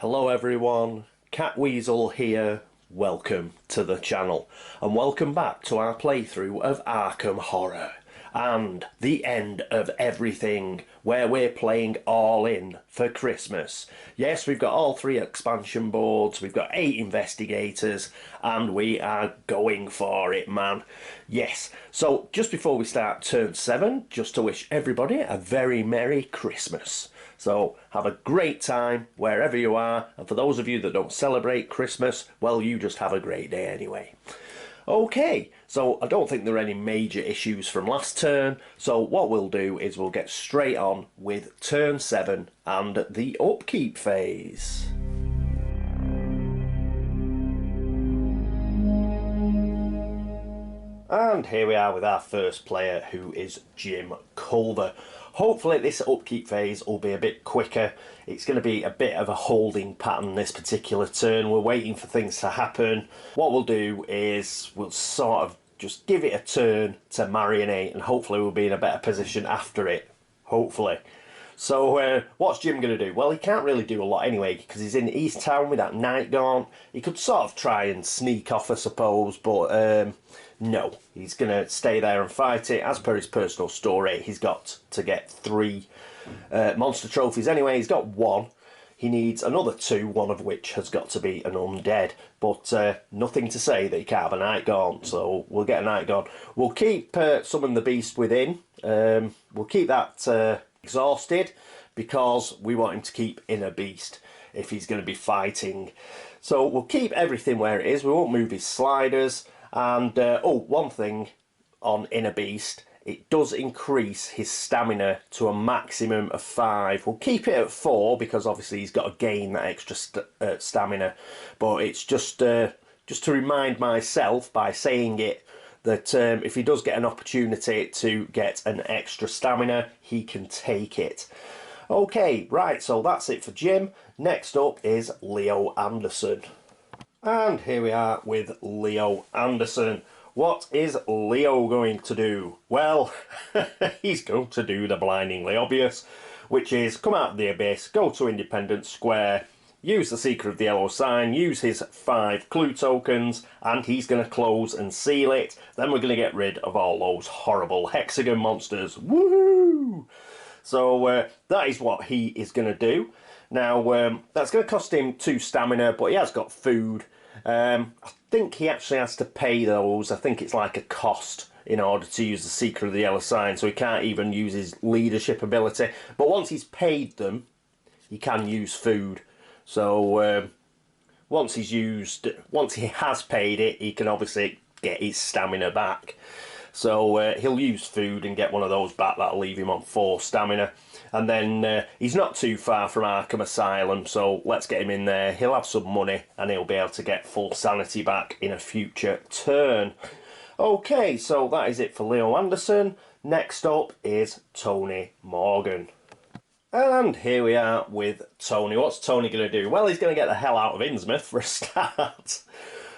Hello everyone, Catweazle here, welcome to the channel and welcome back to our playthrough of Arkham Horror and the end of everything, where we're playing all in for Christmas. Yes, we've got all 3 expansion boards, we've got 8 investigators and we are going for it, man. Yes, so just before we start turn 7, just to wish everybody a very Merry Christmas. So have a great time wherever you are, and for those of you that don't celebrate Christmas, well, you just have a great day anyway. Okay, so I don't think there are any major issues from last turn, so what we'll do is we'll get straight on with turn 7 and the upkeep phase. And here we are with our first player, who is Jim Culver. Hopefully this upkeep phase will be a bit quicker. It's going to be a bit of a holding pattern this particular turn. We're waiting for things to happen. What we'll do is we'll sort of just give it a turn to marinate, and hopefully we'll be in a better position after it. Hopefully. So what's Jim going to do? Well, he can't really do a lot anyway, because he's in Easttown with that night gaunt. He could sort of try and sneak off, I suppose, but no. He's going to stay there and fight it. As per his personal story, he's got to get 3 monster trophies anyway. He's got 1. He needs another 2, one of which has got to be an undead. But nothing to say that he can't have a night gaunt, so we'll get a night gaunt. We'll keep Summon the Beast within. We'll keep that exhausted, because we want him to keep Inner Beast if he's going to be fighting. So we'll keep everything where it is. We won't move his sliders. And oh, one thing on Inner Beast, it does increase his stamina to a maximum of 5. We'll keep it at 4 because obviously he's got to gain that extra stamina. But it's just to remind myself by saying it that if he does get an opportunity to get an extra stamina, he can take it. Okay, right, so that's it for Jim. Next up is Leo Anderson. And here we are with Leo Anderson. What is Leo going to do? Well, he's going to do the blindingly obvious, which is come out of the abyss, go to Independence Square, use the Seeker of the Yellow Sign, use his 5 clue tokens, and he's going to close and seal it. Then we're going to get rid of all those horrible hexagon monsters. Woohoo! So that is what he is going to do. Now, that's going to cost him 2 stamina, but he has got food. I think he actually has to pay those. I think it's like a cost in order to use the Seeker of the Yellow Sign, so he can't even use his leadership ability. But once he's paid them, he can use food. So once he has paid it, he can obviously get his stamina back. So he'll use food and get one of those back. That'll leave him on 4 stamina. And then he's not too far from Arkham Asylum, so let's get him in there. He'll have some money and he'll be able to get full sanity back in a future turn. Okay, so that is it for Leo Anderson. Next up is Tony Morgan. And here we are with Tony. What's Tony going to do? Well, he's going to get the hell out of Innsmouth for a start.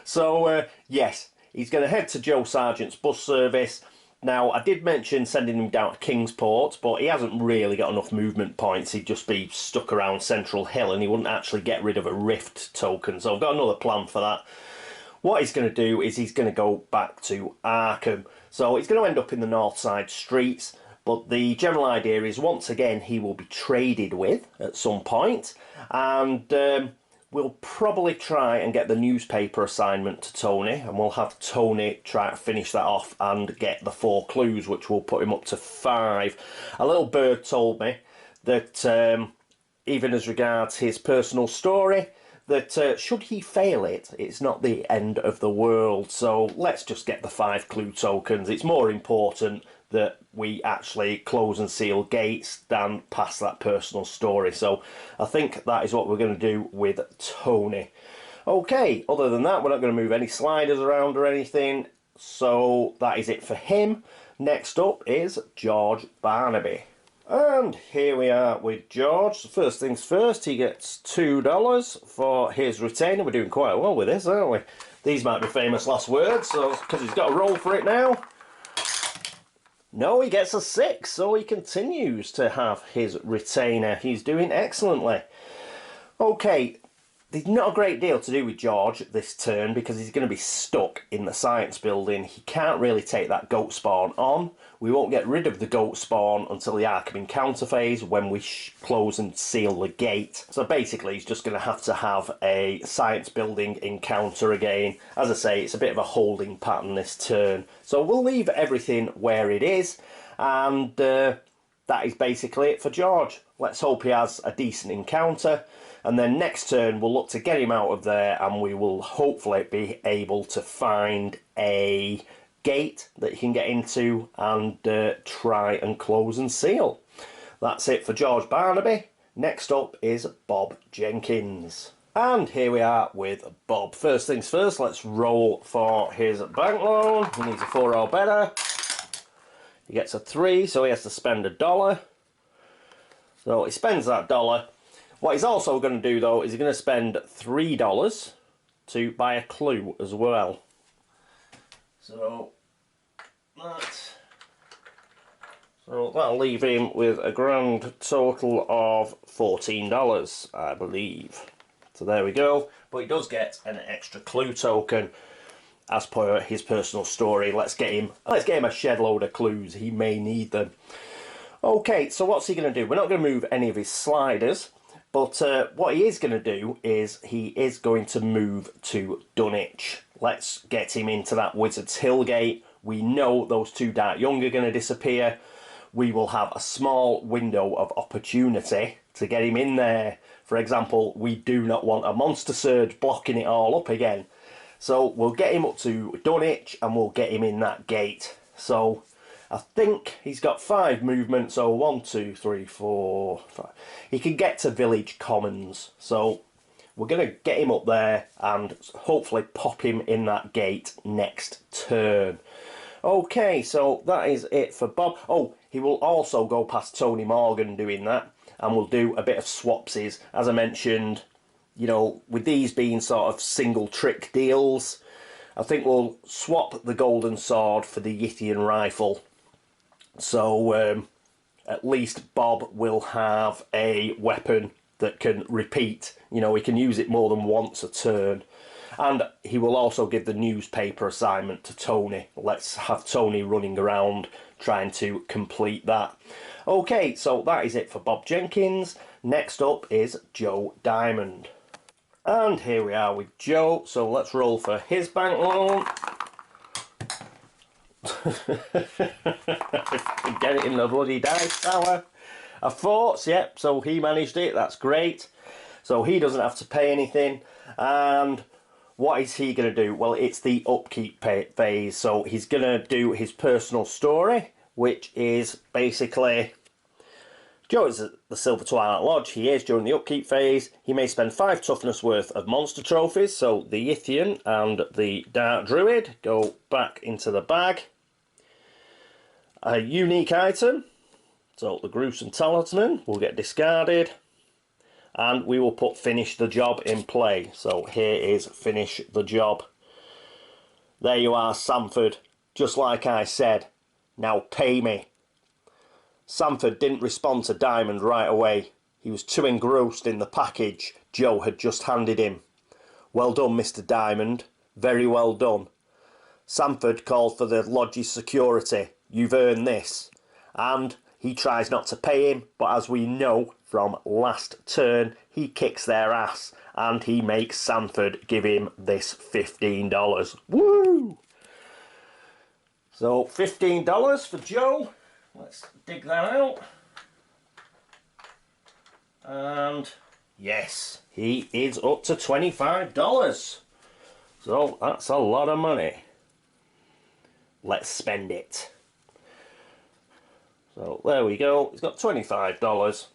So, yes, he's going to head to Joe Sargent's bus service. Now, I did mention sending him down to Kingsport, but he hasn't really got enough movement points. He'd just be stuck around Central Hill and he wouldn't actually get rid of a Rift token. So I've got another plan for that. What he's going to do is he's going to go back to Arkham. So he's going to end up in the North Side streets. But the general idea is, once again, he will be traded with at some point. And we'll probably try and get the newspaper assignment to Tony, and we'll have Tony try to finish that off and get the 4 clues, which will put him up to 5. A little bird told me that, even as regards his personal story, that should he fail it, it's not the end of the world. So let's just get the 5 clue tokens. It's more important that we actually close and seal gates than pass that personal story. So I think that is what we're going to do with Tony. Okay, other than that, we're not going to move any sliders around or anything. So that is it for him. Next up is George Barnaby. And here we are with George. So first things first, he gets $2 for his retainer. We're doing quite well with this, aren't we? These might be famous last words, so because he's got a roll for it now. No, he gets a 6, so he continues to have his retainer. He's doing excellently. Okay, there's not a great deal to do with George this turn because he's going to be stuck in the science building. He can't really take that goat spawn on. We won't get rid of the goat spawn until the Arkham encounter phase when we close and seal the gate. So basically he's just going to have a science building encounter again. As I say, it's a bit of a holding pattern this turn. So we'll leave everything where it is, and that is basically it for George. Let's hope he has a decent encounter, and then next turn we'll look to get him out of there, and we will hopefully be able to find a gate that he can get into and try and close and seal. That's it for George Barnaby. Next up is Bob Jenkins. And here we are with Bob. First things first, let's roll for his bank loan. He needs a 4 or better. He gets a 3, so he has to spend $1. So he spends that $1. What he's also going to do though is he's going to spend $3 to buy a clue as well. So that'll leave him with a grand total of $14, I believe. So there we go. But he does get an extra clue token as per his personal story. Let's get him a shed load of clues. He may need them. Okay, so what's he going to do? We're not going to move any of his sliders, but what he is going to do is he is going to move to Dunwich. Let's get him into that Wizard's Hill gate. We know those 2 Dark Young are going to disappear. We will have a small window of opportunity to get him in there. For example, we do not want a monster surge blocking it all up again. So we'll get him up to Dunwich and we'll get him in that gate. So I think he's got 5 movements. So 1, 2, 3, 4, 5. He can get to Village Commons. So we're going to get him up there and hopefully pop him in that gate next turn. Okay, so that is it for Bob. Oh, he will also go past Tony Morgan doing that, and we'll do a bit of swapsies. As I mentioned, you know, with these being sort of single trick deals, I think we'll swap the golden sword for the Yithian rifle. So at least Bob will have a weapon that can repeat. You know, he can use it more than once a turn. And he will also give the newspaper assignment to Tony. Let's have Tony running around trying to complete that. Okay, so that is it for Bob Jenkins. Next up is Joe Diamond. And here we are with Joe. So let's roll for his bank loan. Get it in the bloody dice tower. A 4, yep, so he managed it. That's great. So he doesn't have to pay anything. And what is he going to do? Well, it's the upkeep phase. So he's going to do his personal story, which is basically Joe is at the Silver Twilight Lodge. He is during the upkeep phase. He may spend 5 toughness worth of monster trophies. So the Yithian and the Dark Druid go back into the bag. A unique item. So the Gruesome Talisman will get discarded. And we will put finish the job in play. So here is finish the job. There you are, Sanford. Just like I said. Now pay me. Sanford didn't respond to Diamond right away. He was too engrossed in the package Joe had just handed him. Well done, Mr. Diamond. Very well done. Sanford called for the lodge's security. You've earned this. And he tries not to pay him, but as we know from last turn, he kicks their ass and he makes Sanford give him this $15. Woo! So $15 for Joe. Let's dig that out. And yes, he is up to $25. So that's a lot of money. Let's spend it. So there we go. He's got $25.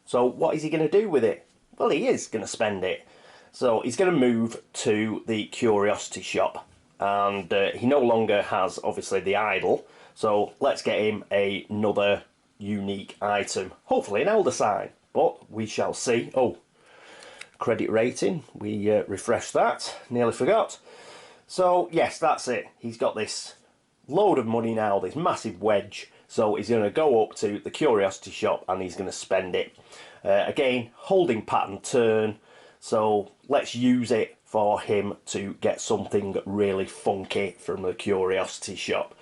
So what is he going to do with it? Well, he is going to spend it. So he's going to move to the Curiosity Shop. And he no longer has, obviously, the idol. So let's get him another unique item. Hopefully an Elder Sign. But we shall see. Oh, credit rating. We refreshed that. Nearly forgot. So, yes, that's it. He's got this load of money now, this massive wedge. So he's going to go up to the Curiosity Shop and he's going to spend it. Again, holding pattern turn. So let's use it for him to get something really funky from the curiosity shop.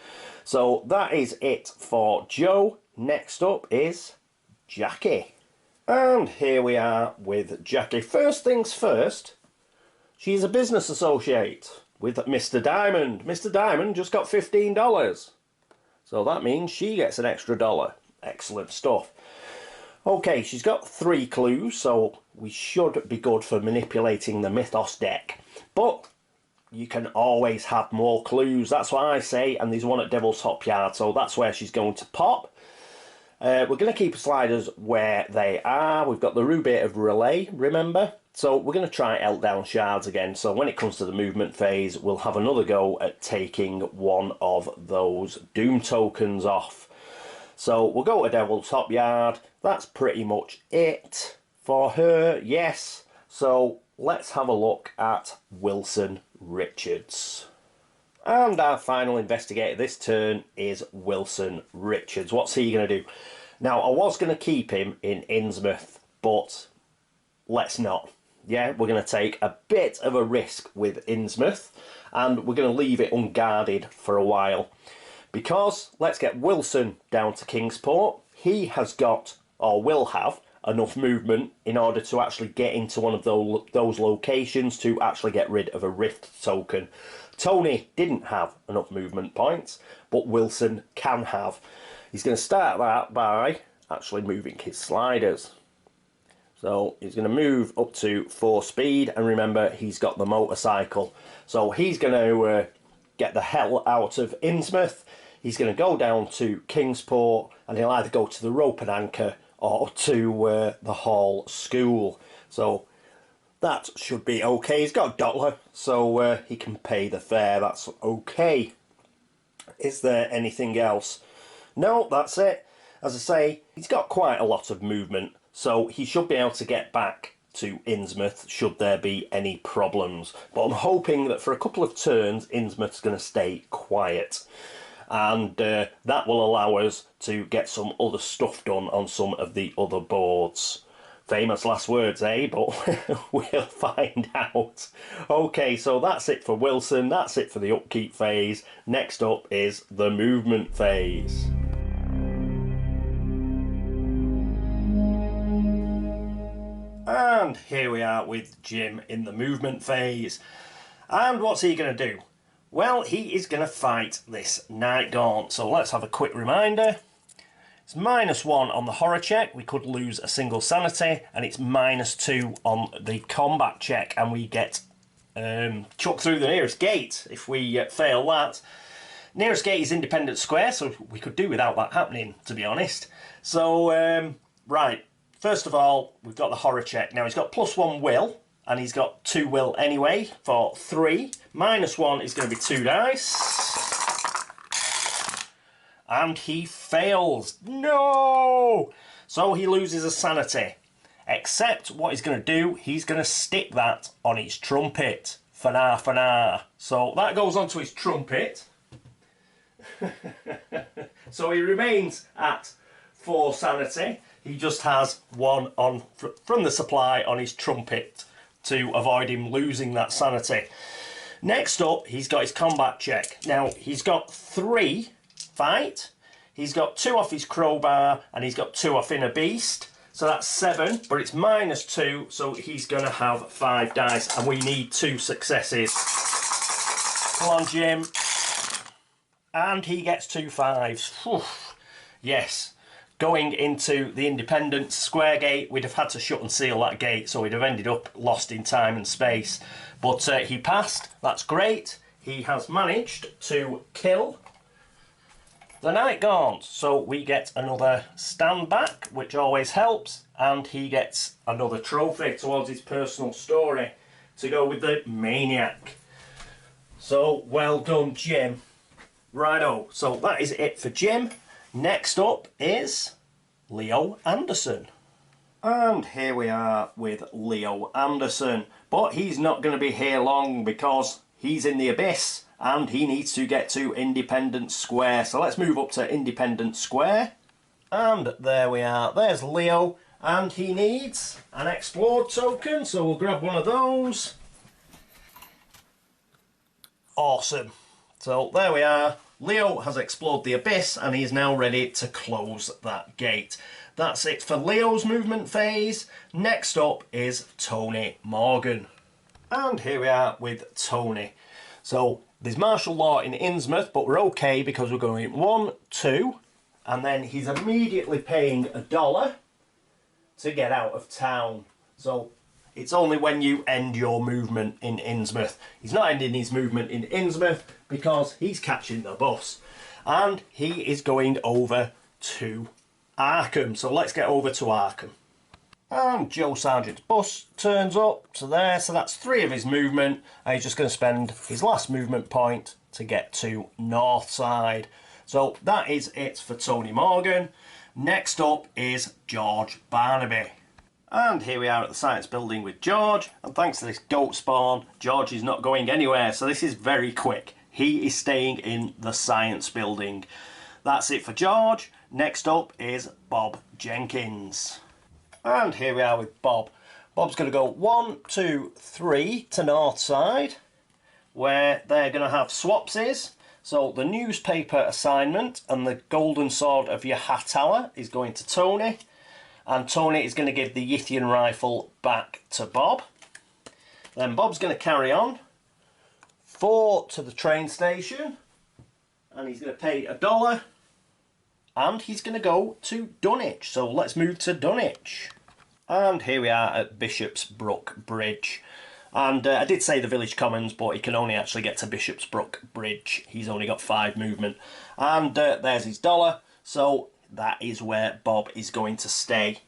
So that is it for Joe. Next up is Jackie. And here we are with Jackie. First things first, she's a business associate with Mr. Diamond. Mr. Diamond just got $15. So that means she gets an extra $1. Excellent stuff. Okay, she's got 3 clues, so we should be good for manipulating the Mythos deck. But you can always have more clues. That's what I say, and there's one at Devil's Top Yard, so that's where she's going to pop. We're going to keep sliders where they are. We've got the Ruby of Relay, remember? So we're going to try Eltdown Shards again. So when it comes to the movement phase, we'll have another go at taking one of those Doom tokens off. So we'll go to Devil's Top Yard. That's pretty much it for her, yes. So let's have a look at Wilson Richards. And our final investigator this turn is Wilson Richards. What's he going to do? Now, I was going to keep him in Innsmouth, but let's not. Yeah, we're going to take a bit of a risk with Innsmouth, and we're going to leave it unguarded for a while. Because let's get Wilson down to Kingsport. He has got, or will have, enough movement in order to actually get into one of those locations to actually get rid of a Rift token. Tony didn't have enough movement points, but Wilson can have. He's going to start that by actually moving his sliders. So he's going to move up to 4 speed, and remember, he's got the motorcycle. So he's going to get the hell out of Innsmouth. He's going to go down to Kingsport, and he'll either go to the Rope and Anchor or to the Hall School. So that should be okay. He's got $1, so he can pay the fare. That's okay. Is there anything else? No, that's it. As I say, he's got quite a lot of movement, so he should be able to get back to Innsmouth should there be any problems. But I'm hoping that for a couple of turns, Innsmouth's going to stay quiet. And that will allow us to get some other stuff done on some of the other boards. Famous last words, eh? But we'll find out. Okay, so that's it for Wilson. That's it for the upkeep phase. Next up is the movement phase. And here we are with Jim in the movement phase. And what's he going to do? Well, he is going to fight this Night Gaunt. So let's have a quick reminder. It's -1 on the horror check. We could lose a single sanity. And it's -2 on the combat check. And we get chucked through the nearest gate if we fail that. Nearest gate is Independent Square, so we could do without that happening, to be honest. So, right. First of all, we've got the horror check. Now, he's got +1 will. And he's got 2 will anyway for 3. -1 is going to be 2 dice. And he fails. No! So he loses a sanity. Except what he's going to do, he's going to stick that on his trumpet. Fanar. So that goes onto his trumpet. So he remains at 4 sanity. He just has 1 on from the supply on his trumpet, to avoid him losing that sanity. Next up, he's got his combat check. Now, he's got 3 fight. He's got 2 off his crowbar, and he's got 2 off Inner Beast. So that's 7, but it's -2, so he's going to have 5 dice, and we need 2 successes. Come on, Jim. And he gets 2 5s. Whew. Yes. Going into the Independence Square gate, we'd have had to shut and seal that gate, so we'd have ended up lost in time and space. But he passed, that's great. He has managed to kill the Night Gaunt. So we get another stand back, which always helps, and he gets another trophy towards his personal story to go with the Maniac. So, well done, Jim. Righto, so that is it for Jim. Next up is Leo Anderson. And here we are with Leo Anderson. But he's not going to be here long because he's in the Abyss and he needs to get to Independence Square. So let's move up to Independence Square. And there we are. There's Leo. And he needs an explode token, so we'll grab one of those. Awesome. So there we are. Leo has explored the abyss and he is now ready to close that gate. That's it for Leo's movement phase. Next up is Tony Morgan. And here we are with Tony. So there's martial law in Innsmouth, but we're okay because we're going 1, 2, and then he's immediately paying $1 to get out of town. So it's only when you end your movement in Innsmouth. He's not ending his movement in Innsmouth because he's catching the bus. And he is going over to Arkham. So let's get over to Arkham. And Joe Sargent's bus turns up to there. So that's 3 of his movement. And he's just going to spend his last movement point to get to Northside. So that is it for Tony Morgan. Next up is George Barnaby. And here we are at the science building with George, and thanks to this goat spawn, George is not going anywhere, so this is very quick. He is staying in the science building. That's it for George. Next up is Bob Jenkins. And here we are with Bob. Bob's going to go 1, 2, 3 to Northside, where they're going to have swapsies. So the newspaper assignment and the golden sword of your Hightower is going to Tony. And Tony is going to give the Yithian rifle back to Bob. Then Bob's going to carry on. 4 to the train station. And he's going to pay $1. And he's going to go to Dunwich. So let's move to Dunwich. And here we are at Bishopsbrook Bridge. And I did say the village commons, but he can only actually get to Bishopsbrook Bridge. He's only got 5 movement. And there's his $1. So that is where Bob is going to stay.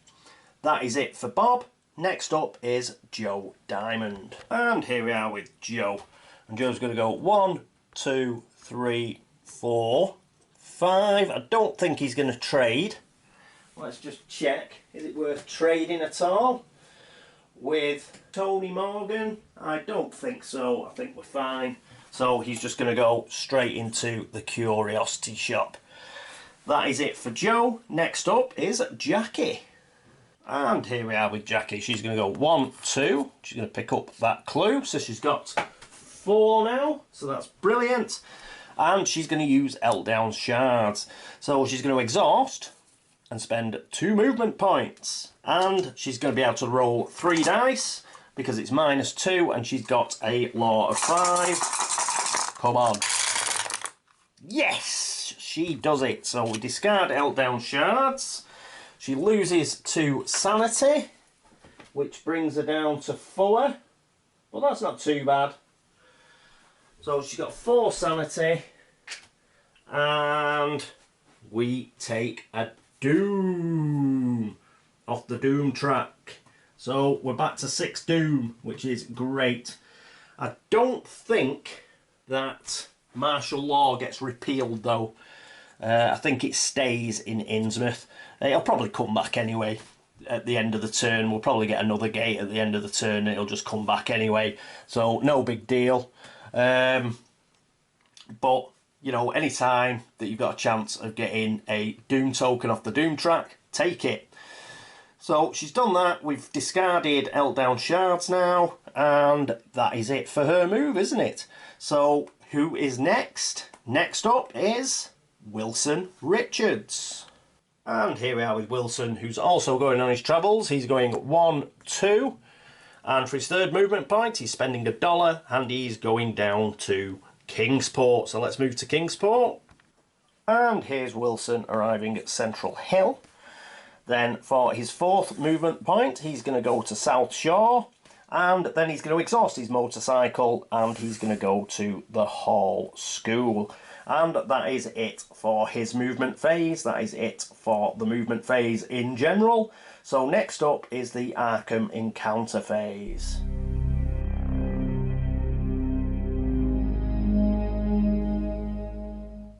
That is it for Bob. Next up is Joe Diamond. And here we are with Joe. And Joe's going to go 1, 2, 3, 4, 5. I don't think he's going to trade. Let's just check. Is it worth trading at all? With Tony Morgan? I don't think so. I think we're fine. So he's just going to go straight into the curiosity shop. That is it for Joe. Next up is Jackie. And here we are with Jackie. She's going to go 1, 2. She's going to pick up that clue. So she's got 4 now. So that's brilliant. And she's going to use Eltdown's shards. So she's going to exhaust and spend 2 movement points. And she's going to be able to roll 3 dice because it's -2 and she's got a law of 5. Come on. Yes! She does it. So we discard Eltdown shards. She loses 2 sanity, which brings her down to 4. Well, that's not too bad. So she's got 4 sanity, and we take a doom off the doom track. So we're back to 6 doom, which is great. I don't think that martial law gets repealed though. I think it stays in Innsmouth. It'll probably come back anyway at the end of the turn. We'll probably get another gate at the end of the turn and it'll just come back anyway. So no big deal. But, you know, any time that you've got a chance of getting a Doom token off the Doom track, take it. So she's done that. We've discarded Eltdown shards now. And that is it for her move, isn't it? So who is next? Next up is Wilson Richards. And here we are with Wilson, who's also going on his travels. He's going 1, 2, and for his 3rd movement point he's spending $1 and he's going down to Kingsport. So let's move to Kingsport. And here's Wilson arriving at Central Hill. Then for his 4th movement point he's going to go to South Shore, and then he's going to exhaust his motorcycle and he's going to go to the Hall School. And that is it for his movement phase. That is it for the movement phase in general. So next up is the Arkham encounter phase.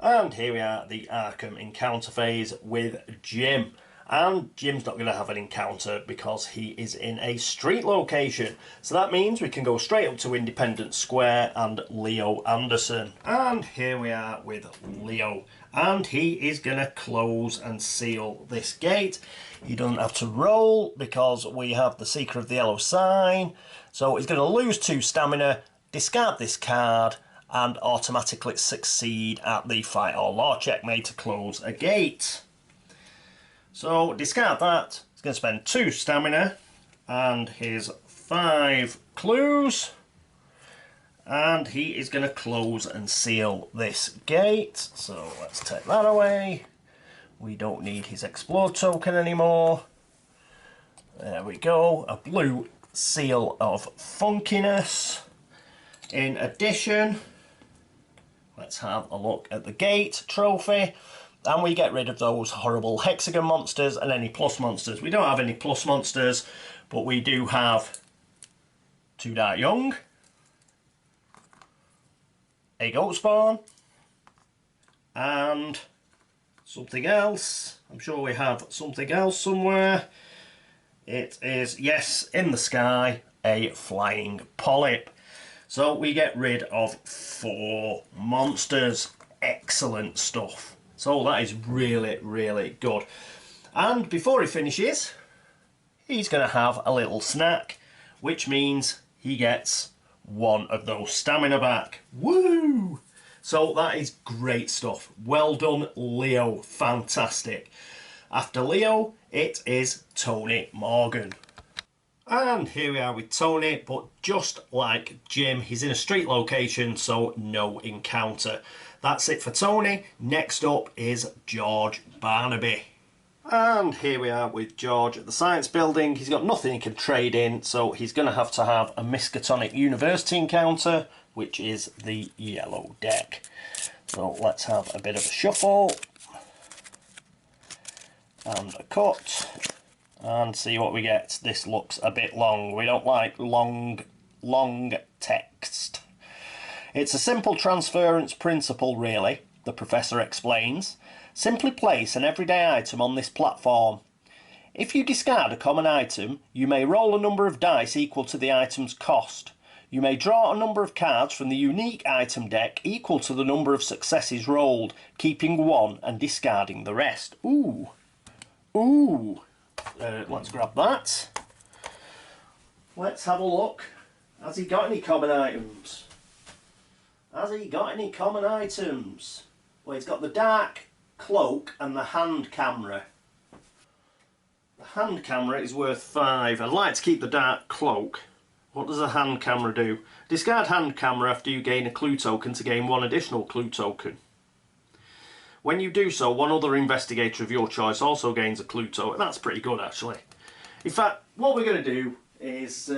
And here we are at the Arkham encounter phase with Jim. And Jim's not going to have an encounter because he is in a street location. So that means we can go straight up to Independence Square and Leo Anderson. And here we are with Leo. And he is going to close and seal this gate. He doesn't have to roll because we have the Seeker of the Yellow Sign. So he's going to lose 2 stamina, discard this card, and automatically succeed at the fight or law check made to close a gate. So discard that. He's going to spend 2 stamina and his 5 clues. And he is going to close and seal this gate. So let's take that away. We don't need his explode token anymore. There we go. A blue seal of funkiness. In addition, let's have a look at the gate trophy. And we get rid of those horrible hexagon monsters and any plus monsters. We don't have any plus monsters, but we do have 2 Dark Young, a Goat Spawn, and something else. I'm sure we have something else somewhere. It is, yes, in the sky, a Flying Polyp. So we get rid of 4 monsters. Excellent stuff. So that is really, really good. And before he finishes, he's going to have a little snack, which means he gets 1 of those stamina back. Woo! So that is great stuff. Well done, Leo. Fantastic. After Leo, it is Tony Morgan. And here we are with Tony, but just like Jim, he's in a street location, so no encounter. That's it for Tony. Next up is George Barnaby. And here we are with George at the science building. He's got nothing he can trade in, so he's going to have a Miskatonic University encounter, which is the yellow deck. So let's have a bit of a shuffle and a cut and see what we get. This looks a bit long. We don't like long text. It's a simple transference principle, really, the professor explains. Simply place an everyday item on this platform. If you discard a common item, you may roll a number of dice equal to the item's cost. You may draw a number of cards from the unique item deck equal to the number of successes rolled, keeping 1 and discarding the rest. Ooh. Ooh. Let's grab that. Let's have a look. Has he got any common items? Has he got any common items? Well, he's got the dark cloak and the hand camera. The hand camera is worth 5. I'd like to keep the dark cloak. What does a hand camera do? Discard hand camera after you gain a clue token to gain 1 additional clue token. When you do so, 1 other investigator of your choice also gains a clue token. That's pretty good, actually. In fact, what we're going to do is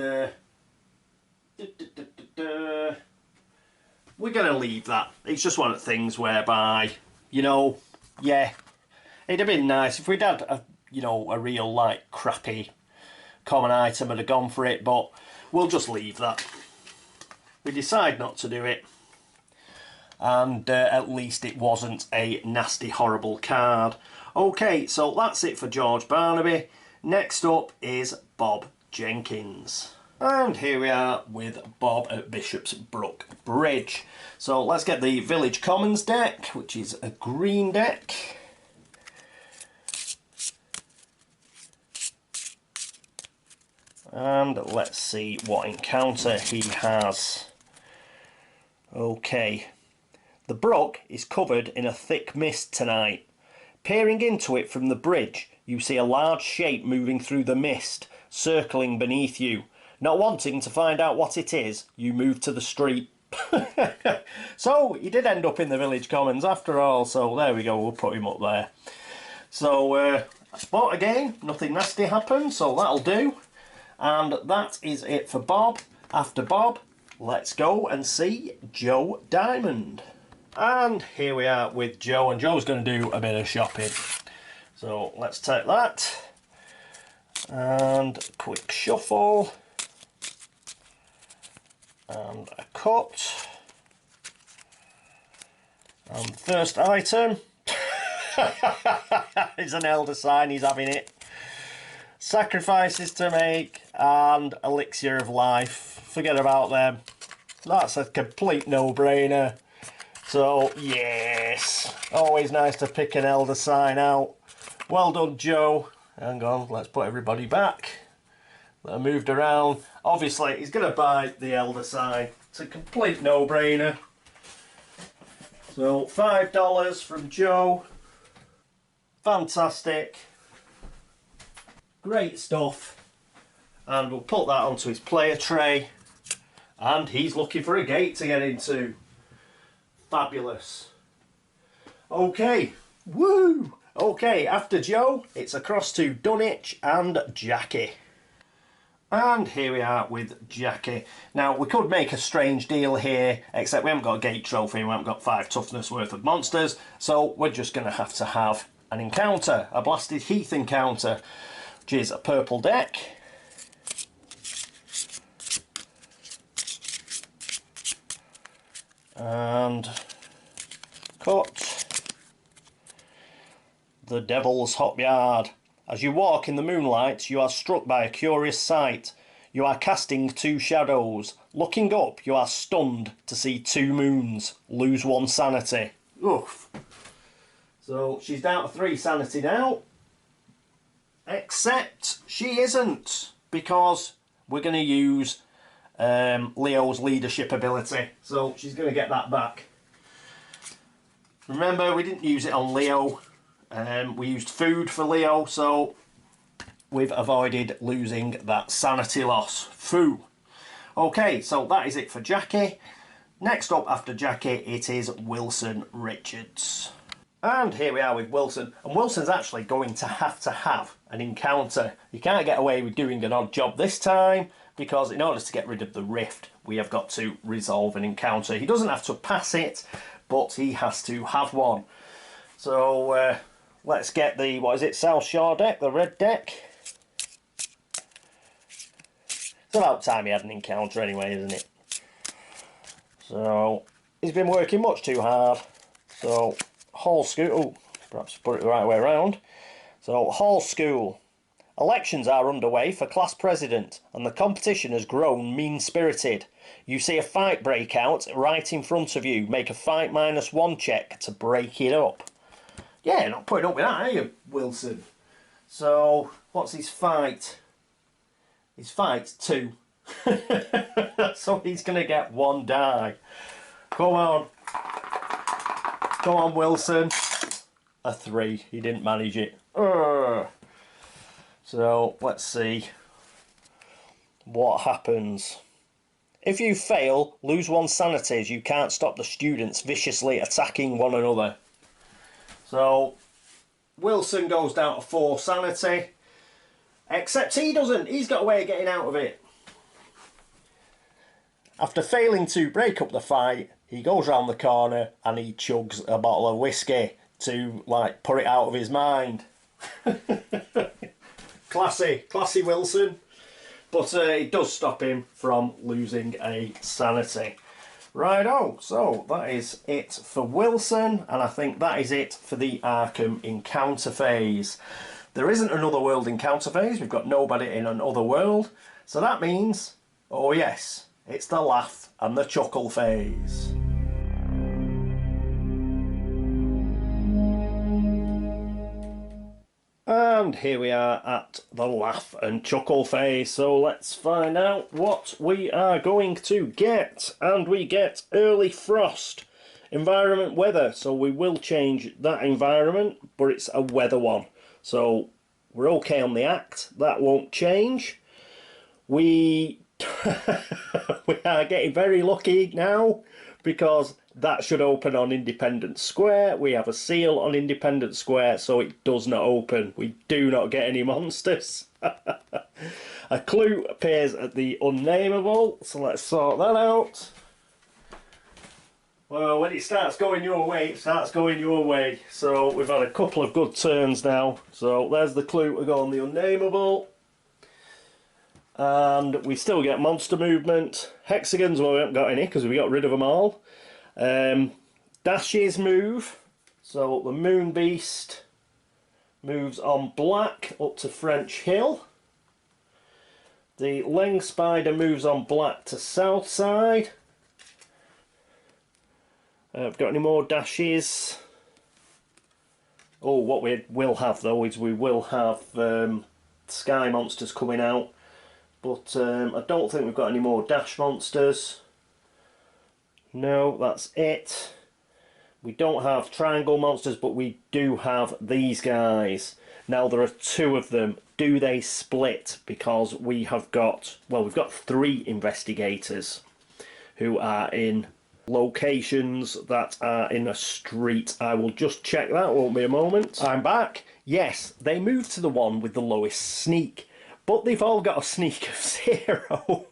we're going to leave that. It's just one of the things whereby, you know, yeah, it'd have been nice if we'd had a real, like, crappy common item and have gone for it, but we'll just leave that. We decide not to do it, and at least it wasn't a nasty, horrible card. Okay, so that's it for George Barnaby. Next up is Bob Jenkins. And here we are with Bob at Bishop's Brook Bridge. So let's get the Village Commons deck, which is a green deck. And let's see what encounter he has. Okay. The brook is covered in a thick mist tonight. Peering into it from the bridge, you see a large shape moving through the mist, circling beneath you. Not wanting to find out what it is, you move to the street. So, he did end up in the Village Commons after all, so there we go, we'll put him up there. So, I spot again, nothing nasty happened, so that'll do. And that is it for Bob. After Bob, let's go and see Joe Diamond. And here we are with Joe, and Joe's going to do a bit of shopping. So, let's take that. And a quick shuffle. And a cut. And the first item It's an elder sign, he's having it. Sacrifices to make and elixir of life. Forget about them. That's a complete no-brainer. So, yes. Always nice to pick an elder sign out. Well done, Joe. Hang on, let's put everybody back. They're moved around. Obviously, he's going to buy the elder sign. It's a complete no-brainer. So, $5 from Joe. Fantastic. Great stuff. And we'll put that onto his player tray. And he's looking for a gate to get into. Fabulous. Okay. Woo! Okay, after Joe, it's across to Dunwich and Jackie. And here we are with Jackie. Now, we could make a strange deal here, except we haven't got a gate trophy, we haven't got 5 toughness worth of monsters, so we're just going to have an encounter, a blasted heath encounter, which is a purple deck. And cut the Devil's Hop Yard. As you walk in the moonlight, you are struck by a curious sight. You are casting 2 shadows. Looking up, you are stunned to see 2 moons. Lose 1 sanity. Oof. So she's down to 3 sanity now. Except she isn't, because we're going to use Leo's leadership ability. So she's going to get that back. Remember, we didn't use it on Leo. We used food for Leo, so we've avoided losing that sanity loss. Foo. Okay, so that is it for Jackie. Next up after Jackie, it is Wilson Richards. And here we are with Wilson. And Wilson's actually going to have an encounter. You can't get away with doing an odd job this time, because in order to get rid of the rift, we have got to resolve an encounter. He doesn't have to pass it, but he has to have one. So let's get the, what is it, South Shore deck, the red deck. It's about time he had an encounter anyway, isn't it? So, he's been working much too hard. So, Hall School, oh, perhaps put it the right way around. So, Hall School. Elections are underway for class president, and the competition has grown mean-spirited. You see a fight break out right in front of you. Make a fight -1 check to break it up. Yeah, not putting up with that, are you, Wilson? So, what's his fight? His fight's 2. So he's going to get 1 die. Come on. Come on, Wilson. A 3. He didn't manage it. So, let's see what happens. If you fail, lose 1 sanity as you can't stop the students viciously attacking one another. So, Wilson goes down to 4 sanity. Except he doesn't. He's got a way of getting out of it. After failing to break up the fight, he goes round the corner and he chugs a bottle of whiskey to, like, put it out of his mind. Classy Wilson. But it does stop him from losing a sanity. Righto, so that is it for Wilson, and I think that is it for the Arkham encounter phase. There isn't another world encounter phase, we've got nobody in another world, so that means, oh yes, it's the laugh and the chuckle phase. And here we are at the laugh and chuckle phase, so let's find out what we are going to get. And we get early frost, environment weather, so we will change that environment, but it's a weather one. So we're okay on the act, that won't change. We we are getting very lucky now, because that should open on Independence Square. We have a seal on Independence Square, so it does not open. We do not get any monsters. A clue appears at the unnameable, so let's sort that out. Well, when it starts going your way, it starts going your way. So we've had a couple of good turns now. So there's the clue to go on the unnameable. And we still get monster movement. Hexagons, well, we haven't got any because we got rid of them all. Dashes move. So the Moon Beast moves on black up to French Hill. The Leng Spider moves on black to Southside. I've got any more dashes? Oh, what we will have though is we will have Sky Monsters coming out. But I don't think we've got any more dash monsters. No, that's it. We don't have triangle monsters, but we do have these guys. Now there are two of them. Do they split? Because we have got, well, we've got 3 investigators who are in locations that are in a street. I will just check that, won't be a moment. I'm back. Yes, they moved to the one with the lowest sneak, but they've all got a sneak of 0.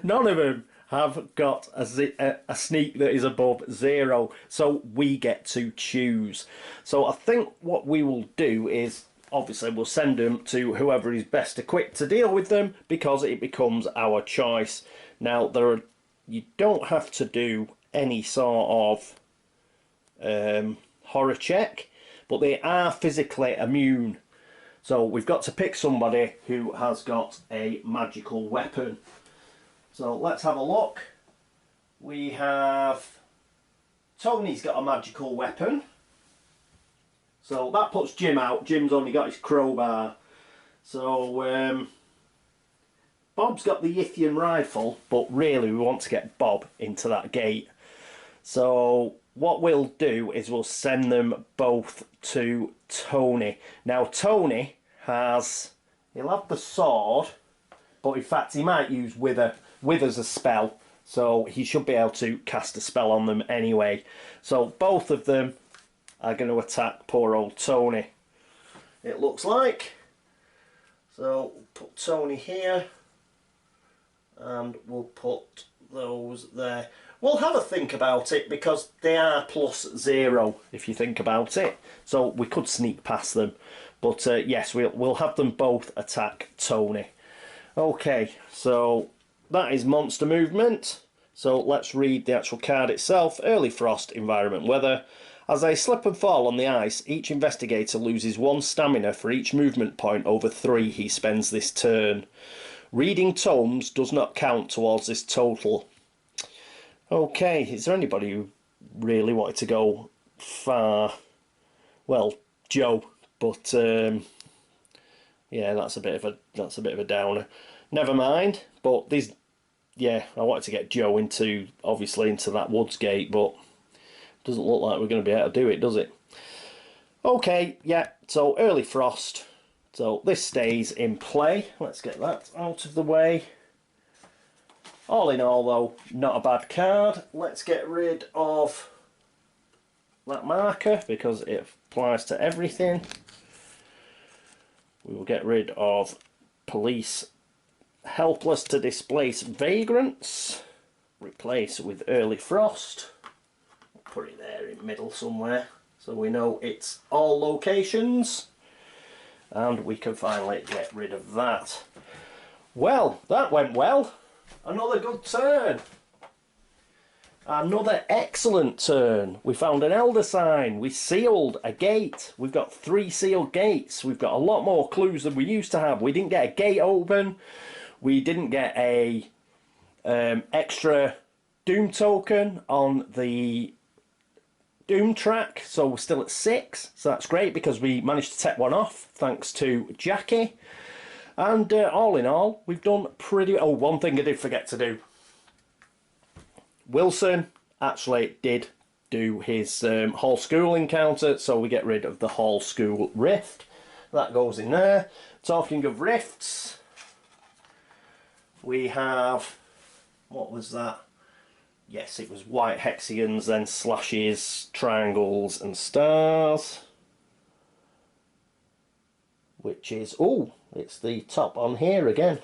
None of them have got a sneak that is above 0, so we get to choose. So I think what we will do is, obviously we'll send them to whoever is best equipped to deal with them, because it becomes our choice. Now you don't have to do any sort of horror check, but they are physically immune. So we've got to pick somebody who has got a magical weapon. So let's have a look. We have Tony's got a magical weapon. So that puts Jim out. Jim's only got his crowbar. So Bob's got the Yithian rifle, but really we want to get Bob into that gate. So what we'll do is we'll send them both to Tony. Now Tony he'll have the sword, but in fact he might use Wither as a spell, so he should be able to cast a spell on them anyway. So both of them are going to attack poor old Tony, it looks like. So we'll put Tony here, and we'll put those there. We'll have a think about it, because they are +0 if you think about it, so we could sneak past them. But yes, we'll have them both attack Tony. Okay, so that is monster movement. So let's read the actual card itself. Early frost, environment, weather. As they slip and fall on the ice, each investigator loses 1 stamina for each movement point over 3 he spends this turn. Reading tomes does not count towards this total. Okay, is there anybody who really wanted to go far? Well, Joe, but yeah, that's a bit of a downer. Never mind. But these, yeah, I wanted to get Joe into that woods gate, but it doesn't look like we're going to be able to do it, does it? Okay, yeah. So early frost. So this stays in play. Let's get that out of the way. All in all, though, not a bad card. Let's get rid of that marker, because it applies to everything. We will get rid of police helpless to displace vagrants. Replace with early frost. Put it there in middle somewhere, so we know it's all locations. And we can finally get rid of that. Well, that went well. Another good turn. Another excellent turn. We found an elder sign. We sealed a gate. We've got 3 sealed gates. We've got a lot more clues than we used to have. We didn't get a gate open. We didn't get a extra Doom token on the Doom track. So we're still at 6. So that's great, because we managed to take one off thanks to Jackie. And all in all, we've done pretty... Oh, one thing I did forget to do. Wilson actually did do his Hall School encounter, so we get rid of the Hall School rift. That goes in there. Talking of rifts, we have... What was that? Yes, it was white hexagons, then slashes, triangles and stars. Which is... Oh, it's the top on here again.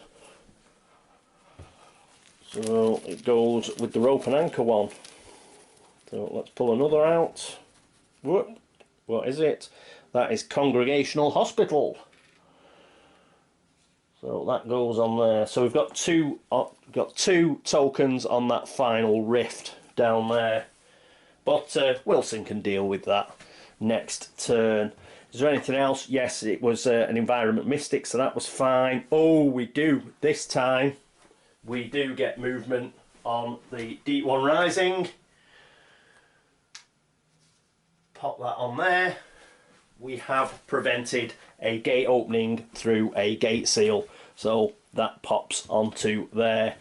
So it goes with the rope and anchor one. So let's pull another out. Whoop. What is it? That is Congregational Hospital. So that goes on there. So we've got two tokens on that final rift down there. But Wilson can deal with that next turn. Is there anything else? Yes, it was an environment mystic, so that was fine. Oh, we do. This time, we do get movement on the Deep One Rising. Pop that on there. We have prevented a gate opening through a gate seal, so that pops onto there.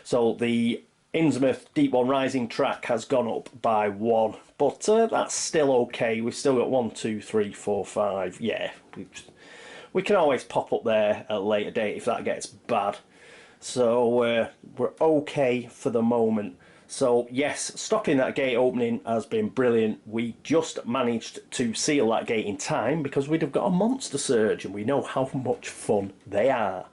So the Innsmouth Deep One Rising track has gone up by 1, but that's still okay. We've still got 1, 2, 3, 4, 5. Yeah, we can always pop up there at a later date if that gets bad. So we're okay for the moment. So yes, stopping that gate opening has been brilliant. We just managed to seal that gate in time because we'd have got a monster surge, and we know how much fun they are.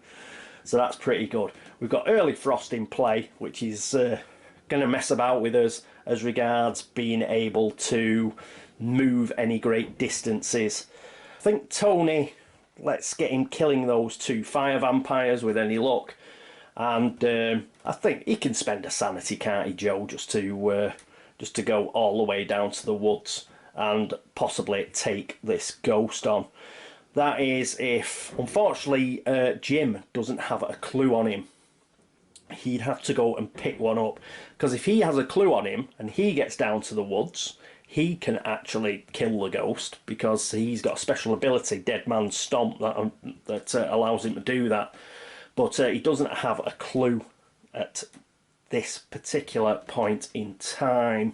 So that's pretty good. We've got early frost in play, which is going to mess about with us as regards being able to move any great distances. I think Tony, let's get him killing those 2 fire vampires with any luck. And I think he can spend a sanity, can't he, Joe, just to go all the way down to the woods and possibly take this ghost on. That is if, unfortunately, Jim doesn't have a clue on him. He'd have to go and pick one up. Because if he has a clue on him and he gets down to the woods, he can actually kill the ghost because he's got a special ability, Dead Man's Stomp, that allows him to do that. But he doesn't have a clue at this particular point in time.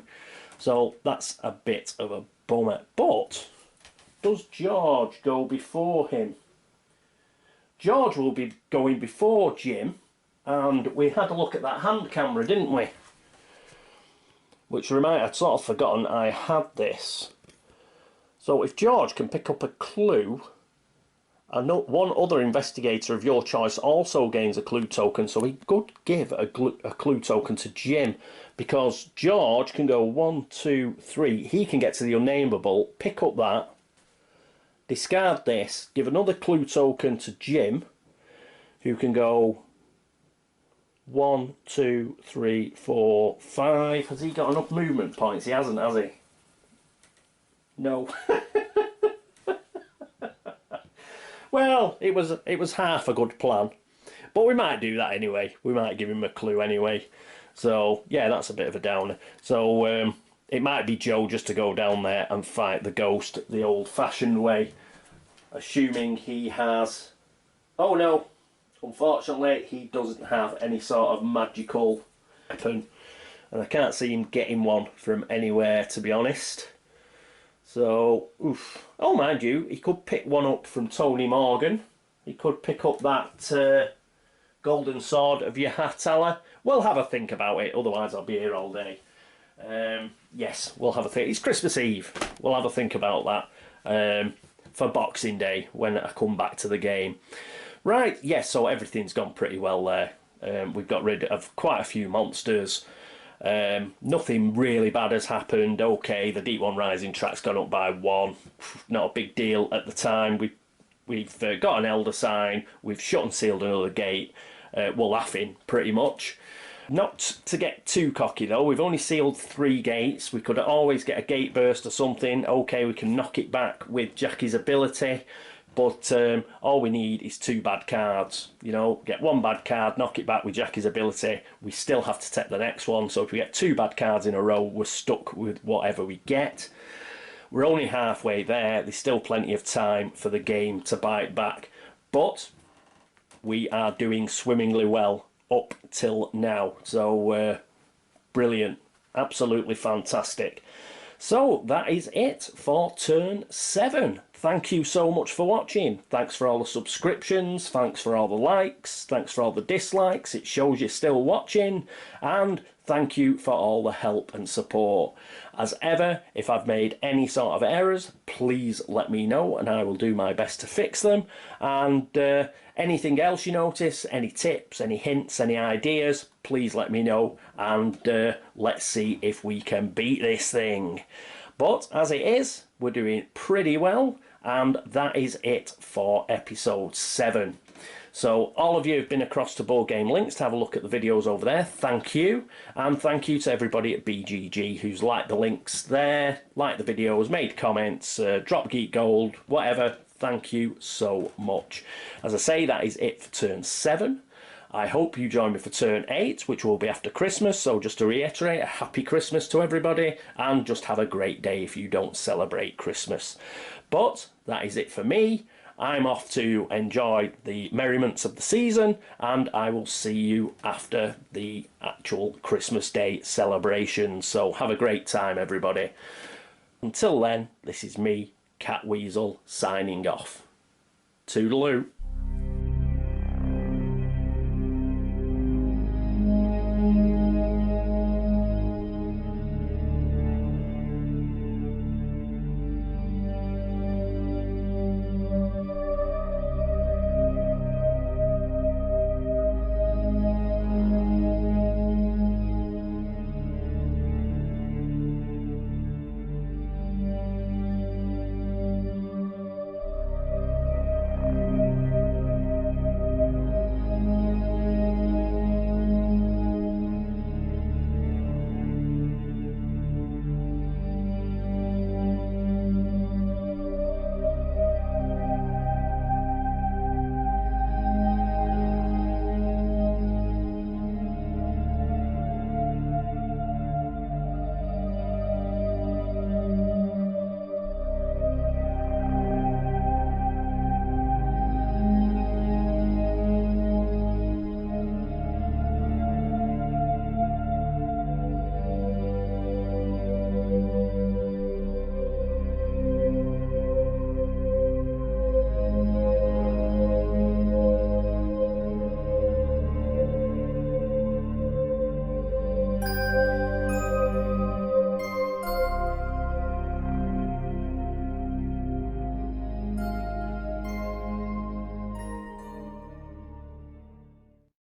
So that's a bit of a bummer. But does George go before him? George will be going before Jim, and we had a look at that hand camera, didn't we? Which I'd sort of forgotten I had this. So if George can pick up a clue, one other investigator of your choice also gains a clue token, so he could give a clue token to Jim, because George can go 1, 2, 3. He can get to the unnameable, pick up that, discard this, give another clue token to Jim, who can go 1, 2, 3, 4, 5. Has he got enough movement points? He hasn't, has he? No. Well, it was half a good plan, but we might do that anyway. We might give him a clue anyway. So yeah, that's a bit of a downer. So it might be Joe just to go down there and fight the ghost the old-fashioned way, assuming he has. Oh no, unfortunately he doesn't have any sort of magical weapon, and I can't see him getting one from anywhere, to be honest. So, oof. Oh, mind you, he could pick one up from Tony Morgan. He could pick up that golden sword of your Hatala. We'll have a think about it, otherwise I'll be here all day. Yes, we'll have a think. It's Christmas Eve. We'll have a think about that for Boxing Day when I come back to the game. Right, yes, so everything's gone pretty well there. We've got rid of quite a few monsters. Nothing really bad has happened. Okay, the Deep One Rising track's gone up by 1. Not a big deal at the time. We've got an Elder Sign. We've shut and sealed another gate. We're laughing, pretty much. Not to get too cocky, though. We've only sealed 3 gates. We could always get a gate burst or something. Okay, we can knock it back with Jackie's ability. But all we need is 2 bad cards. You know, get 1 bad card, knock it back with Jackie's ability. We still have to take the next one. So if we get 2 bad cards in a row, we're stuck with whatever we get. We're only halfway there. There's still plenty of time for the game to bite back. But we are doing swimmingly well up till now. So brilliant. Absolutely fantastic. So that is it for turn 7. Thank you so much for watching. Thanks for all the subscriptions, thanks for all the likes, thanks for all the dislikes, it shows you're still watching, and thank you for all the help and support. As ever, if I've made any sort of errors, please let me know and I will do my best to fix them. And anything else you notice, any tips, any hints, any ideas, please let me know, and let's see if we can beat this thing. But as it is, we're doing pretty well, and that is it for episode 7. So all of you who've been across to Board Game Links to have a look at the videos over there, thank you. And thank you to everybody at BGG who's liked the links there, liked the videos, made comments, dropped geek gold, whatever. Thank you so much. As I say, that is it for turn 7. I hope you join me for turn 8, which will be after Christmas. So just to reiterate, a happy Christmas to everybody, and just have a great day if you don't celebrate Christmas. But that is it for me. I'm off to enjoy the merriments of the season, and I will see you after the actual Christmas Day celebration. So have a great time, everybody. Until then, this is me, Catweazle, signing off. Toodaloo.